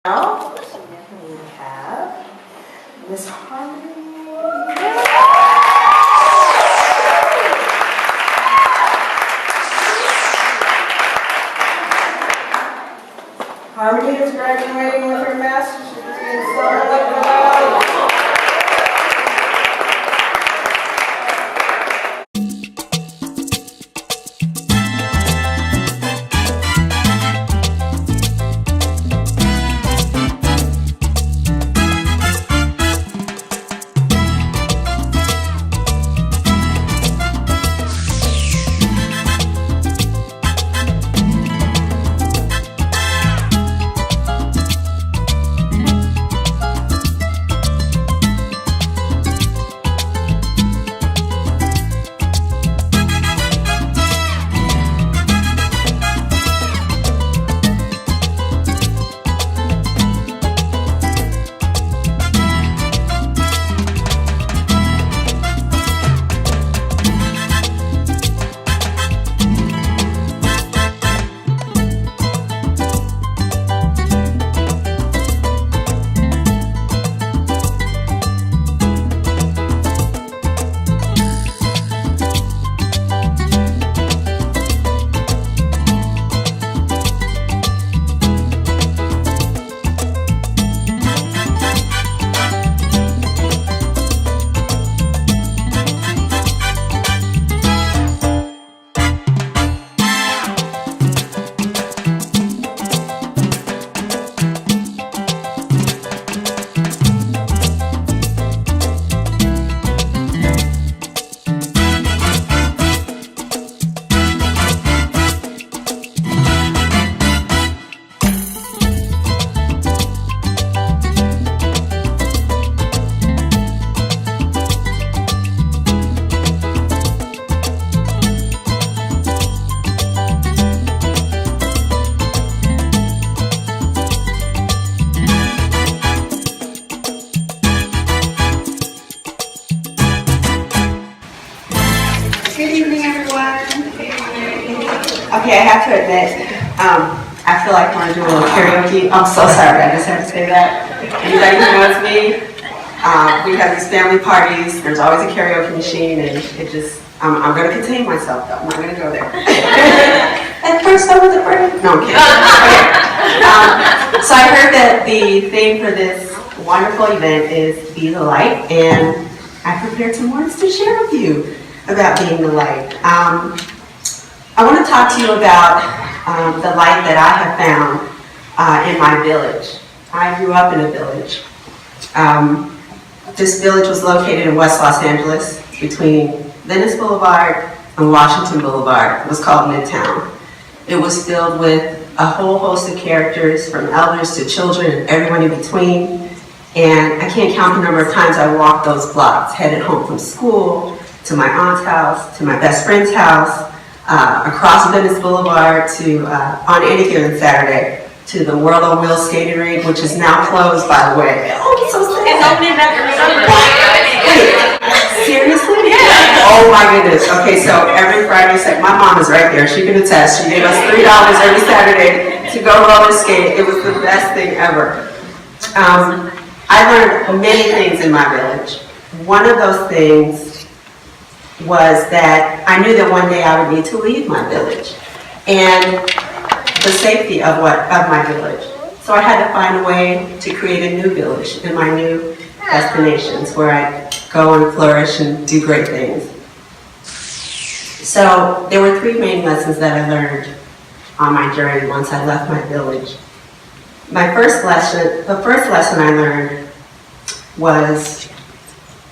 Now, we have Miss Harmony. Harmony is graduating with her master's degree in summer. Okay, I have to admit, I feel like I want to do a little karaoke. I'm so sorry, I just have to say that. Anybody who knows me, we have these family parties, there's always a karaoke machine, and it just, I'm going to contain myself though, I'm not going to go there. At first I was afraid. No, I'm kidding. Okay. So I heard that the theme for this wonderful event is Be the Light, and I prepared some words to share with you about being the light. I want to talk to you about the light that I have found in my village. I grew up in a village. This village was located in West Los Angeles between Venice Boulevard and Washington Boulevard. It was called Midtown. It was filled with a whole host of characters, from elders to children and everyone in between. And I can't count the number of times I walked those blocks, headed home from school, to my aunt's house, to my best friend's house, across Venice Boulevard to, on any given Saturday, to the World on Wheels skating rink, which is now closed, by the way. Oh, it's so sad. It's opening back in summer. Wait, seriously? Yeah. Oh my goodness. Okay, so every Friday, my mom is right there. She can attest. She gave us $3 every Saturday to go roller skate. It was the best thing ever. I learned many things in my village. One of those things was that I knew that one day I would need to leave my village and the safety of my village. So I had to find a way to create a new village in my new destinations where I go and flourish and do great things. So there were three main lessons that I learned on my journey once I left my village. The first lesson I learned was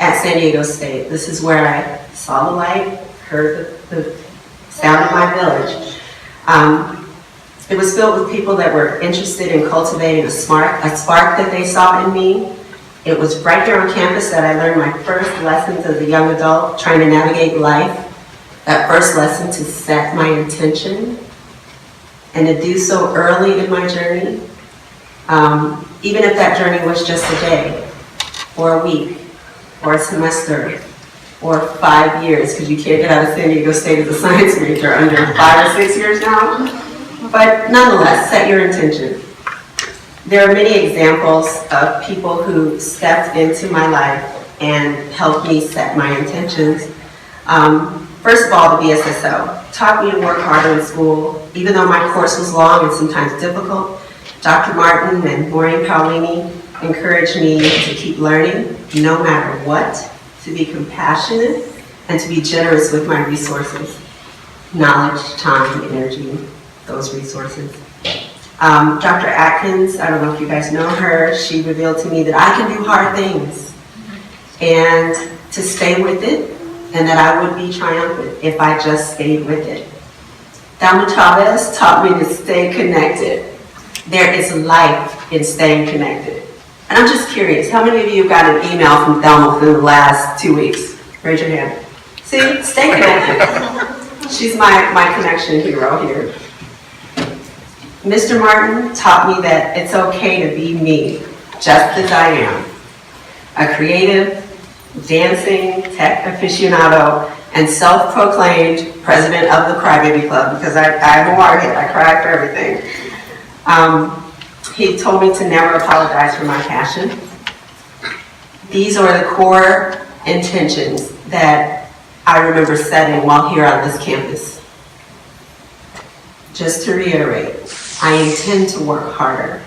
at San Diego State. This is where I saw the light, heard the sound of my village. It was filled with people that were interested in cultivating a spark that they saw in me. It was right there on campus that I learned my first lessons as a young adult, trying to navigate life. That first lesson to set my intention, and to do so early in my journey. Even if that journey was just a day, or a week, or a semester, or 5 years, because you can't get out of San Diego State as a science major under 5 or 6 years now. But nonetheless, set your intention. There are many examples of people who stepped into my life and helped me set my intentions. First of all, the BSSO taught me to work harder in school, even though my course was long and sometimes difficult. Dr. Martin and Maureen Paolini encouraged me to keep learning, no matter what, to be compassionate, and to be generous with my resources. Knowledge, time, energy, those resources. Dr. Atkins, I don't know if you guys know her, she revealed to me that I can do hard things and to stay with it, and that I would be triumphant if I just stayed with it. Thelma Chavez taught me to stay connected. There is life in staying connected. And I'm just curious, how many of you got an email from Thelma within the last 2 weeks? Raise your hand. See, stay connected. She's my connection hero here. Mr. Martin taught me that it's okay to be me, just as I am. A creative, dancing tech aficionado, and self-proclaimed president of the Crybaby Club, because I'm a waterhead, I cry for everything. He told me to never apologize for my passion. These are the core intentions that I remember setting while here on this campus. Just to reiterate, I intend to work harder.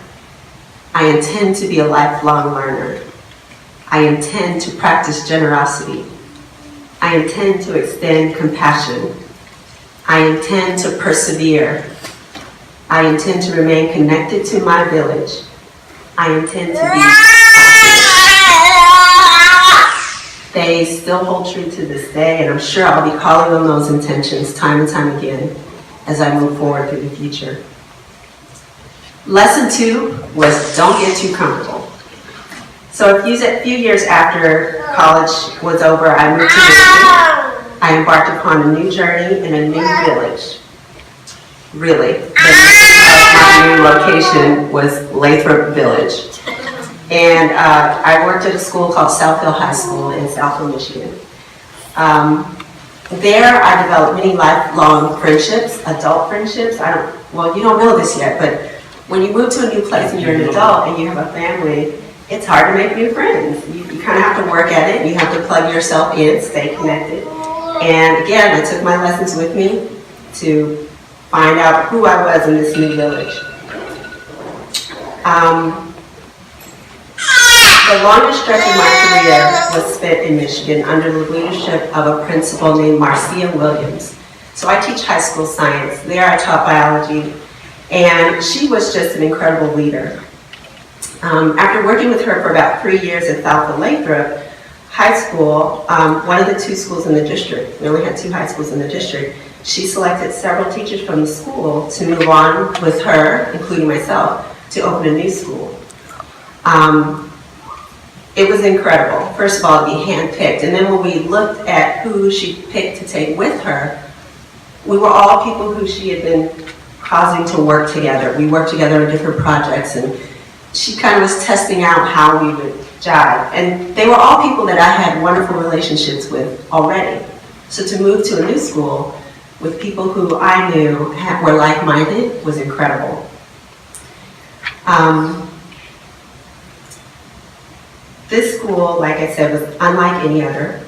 I intend to be a lifelong learner. I intend to practice generosity. I intend to extend compassion. I intend to persevere. I intend to remain connected to my village. I intend to be. They still hold true to this day, and I'm sure I'll be calling on those intentions time and time again as I move forward through the future. Lesson 2 was don't get too comfortable. So a few years after college was over, I moved to Michigan. I embarked upon a new journey in a new village. Really, the name of my new location was Lathrop Village. And I worked at a school called Southfield High School in Southfield, Michigan. There I developed many lifelong friendships, adult friendships. Well, you don't know this yet, but when you move to a new place and you're an adult and you have a family, it's hard to make new friends. You kind of have to work at it. You have to plug yourself in, stay connected. And again, I took my lessons with me to find out who I was in this new village. The longest stretch of my career was spent in Michigan under the leadership of a principal named Marcia Williams. So I teach high school science. There I taught biology, and she was just an incredible leader. After working with her for about 3 years at Southfield Lathrop High School, one of the 2 schools in the district, we only had 2 high schools in the district, she selected several teachers from the school to move on with her, including myself, to open a new school. It was incredible, first of all, to be handpicked. And then when we looked at who she picked to take with her, we were all people who she had been causing to work together. We worked together on different projects, and she kind of was testing out how we would jive. And they were all people that I had wonderful relationships with already. So to move to a new school with people who I knew were like-minded was incredible. This school, like I said, was unlike any other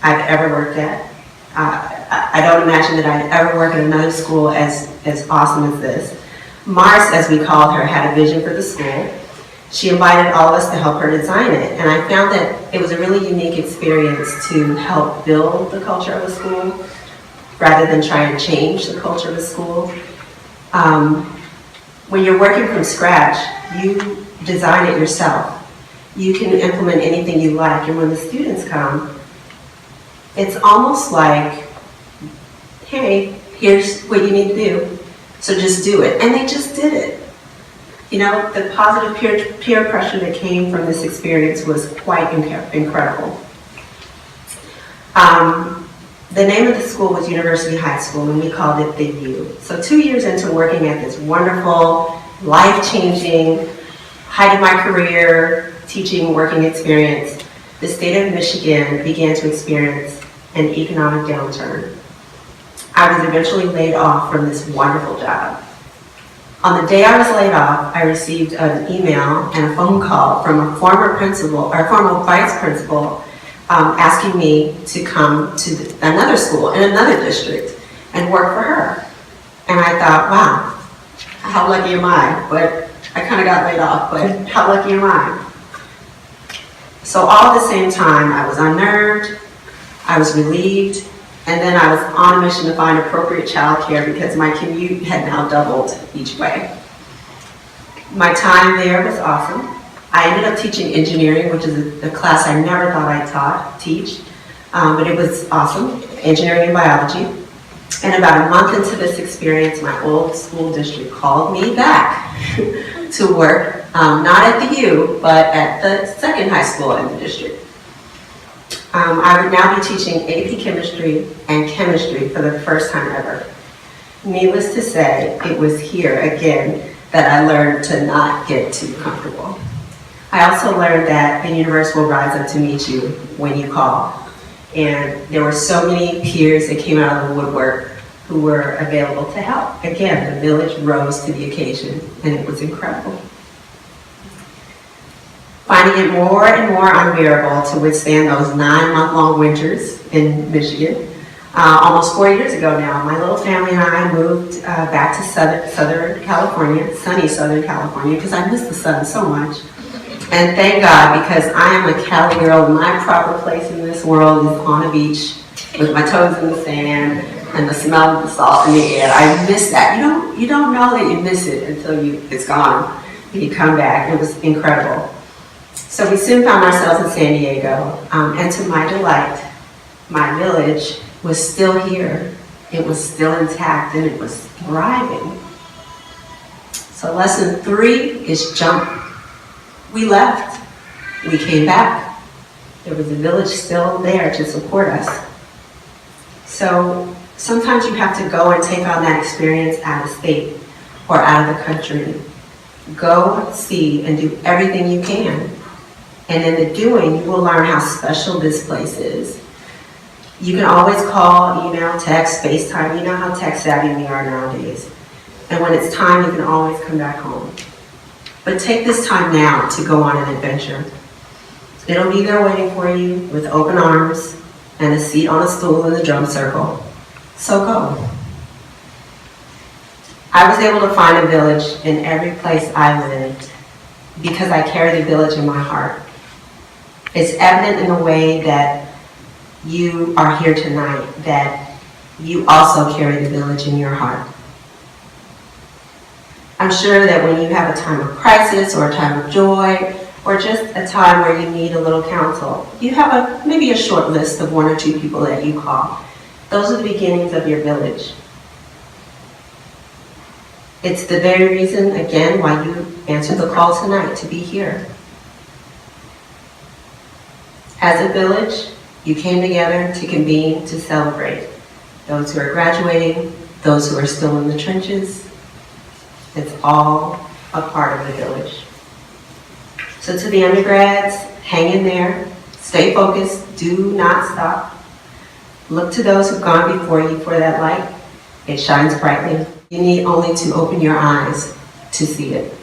I've ever worked at. I don't imagine that I'd ever work at another school as awesome as this. Mars, as we called her, had a vision for the school. She invited all of us to help her design it, and I found that it was a really unique experience to help build the culture of a school rather than try and change the culture of a school. When you're working from scratch, you design it yourself. You can implement anything you like, and when the students come, it's almost like, hey, here's what you need to do, so just do it. And they just did it. You know, the positive peer pressure that came from this experience was quite incredible. The name of the school was University High School, and we called it the U. So 2 years into working at this wonderful, life-changing, height of my career, teaching, working experience, the state of Michigan began to experience an economic downturn. I was eventually laid off from this wonderful job. On the day I was laid off, I received an email and a phone call from a former principal, or former vice principal, asking me to come to another school in another district and work for her. And I thought, wow, how lucky am I? But I kind of got laid off, but how lucky am I? So all at the same time, I was unnerved, I was relieved, and then I was on a mission to find appropriate childcare because my commute had now doubled each way. My time there was awesome. I ended up teaching engineering, which is a class I never thought I'd teach, but it was awesome, engineering and biology. And about a month into this experience, my old school district called me back to work, not at the U, but at the second high school in the district. I would now be teaching AP Chemistry and Chemistry for the first time ever. Needless to say, it was here again that I learned to not get too comfortable. I also learned that the universe will rise up to meet you when you call. And there were so many peers that came out of the woodwork who were available to help. Again, the village rose to the occasion, and it was incredible. Finding it more and more unbearable to withstand those 9-month-long winters in Michigan. Almost 4 years ago now, my little family and I moved back to Southern California, sunny Southern California, because I miss the sun so much. And thank God, because I am a Cali girl, my proper place in this world is on a beach with my toes in the sand and the smell of the salt in the air. I miss that. You don't know that you miss it until it's gone and you come back. It was incredible. So we soon found ourselves in San Diego, and to my delight, my village was still here. It was still intact, and it was thriving. So lesson 3 is jump. We left. We came back. There was a village still there to support us. So sometimes you have to go and take on that experience out of state or out of the country. Go, see, and do everything you can. And in the doing, you will learn how special this place is. You can always call, email, text, FaceTime. You know how tech savvy we are nowadays. And when it's time, you can always come back home. But take this time now to go on an adventure. It'll be there waiting for you with open arms and a seat on a stool in the drum circle. So go. I was able to find a village in every place I lived because I carry the village in my heart. It's evident in the way that you are here tonight, that you also carry the village in your heart. I'm sure that when you have a time of crisis or a time of joy or just a time where you need a little counsel, you have maybe a short list of 1 or 2 people that you call. Those are the beginnings of your village. It's the very reason, again, why you answered the call tonight to be here. As a village, you came together to convene to celebrate. Those who are graduating, those who are still in the trenches, it's all a part of the village. So to the undergrads, hang in there, stay focused, do not stop. Look to those who've gone before you for that light. It shines brightly. You need only to open your eyes to see it.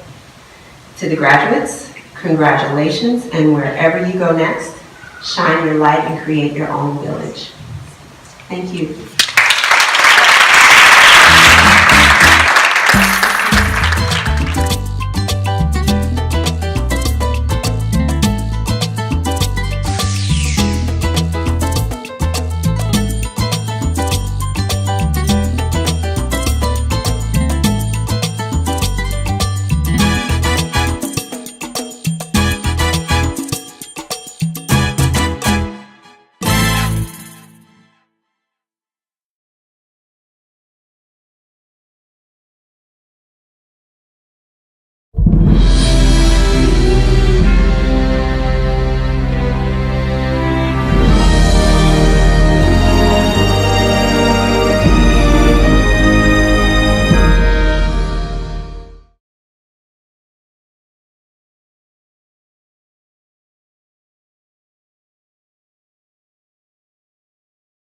To the graduates, congratulations, and wherever you go next, shine your light and create your own village. Thank you.